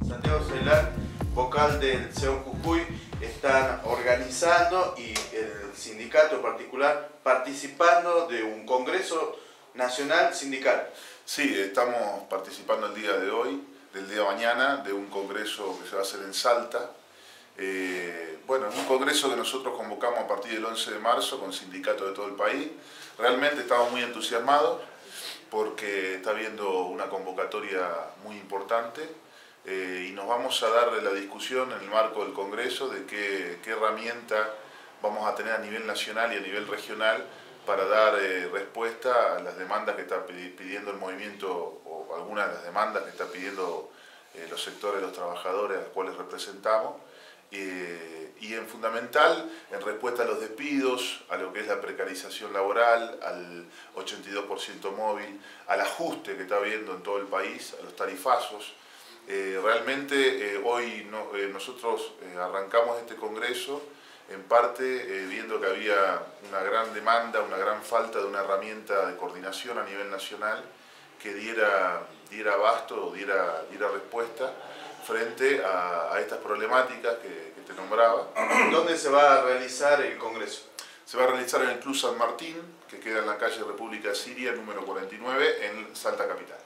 Santiago Ceilán, vocal del SEOM Jujuy, están organizando y el sindicato en particular participando de un congreso nacional sindical. Sí, estamos participando el día de hoy, del día de mañana, de un congreso que se va a hacer en Salta. Bueno, es un congreso que nosotros convocamos a partir del 11 de marzo con sindicatos de todo el país. Realmente estamos muy entusiasmados porque está habiendo una convocatoria muy importante y nos vamos a dar la discusión en el marco del congreso de qué herramienta vamos a tener a nivel nacional y a nivel regional para dar respuesta a las demandas que está pidiendo el movimiento o algunas de las demandas que está pidiendo los sectores de los trabajadores a los cuales representamos y en fundamental en respuesta a los despidos, a lo que es la precarización laboral, al 82% móvil, al ajuste que está habiendo en todo el país, a los tarifazos. Realmente hoy nosotros arrancamos este congreso en parte viendo que había una gran demanda, una gran falta de una herramienta de coordinación a nivel nacional que diera abasto o diera respuesta frente a estas problemáticas que te nombraba. ¿Dónde se va a realizar el congreso? Se va a realizar en el Club San Martín, que queda en la calle República Siria, número 49, en Salta Capital.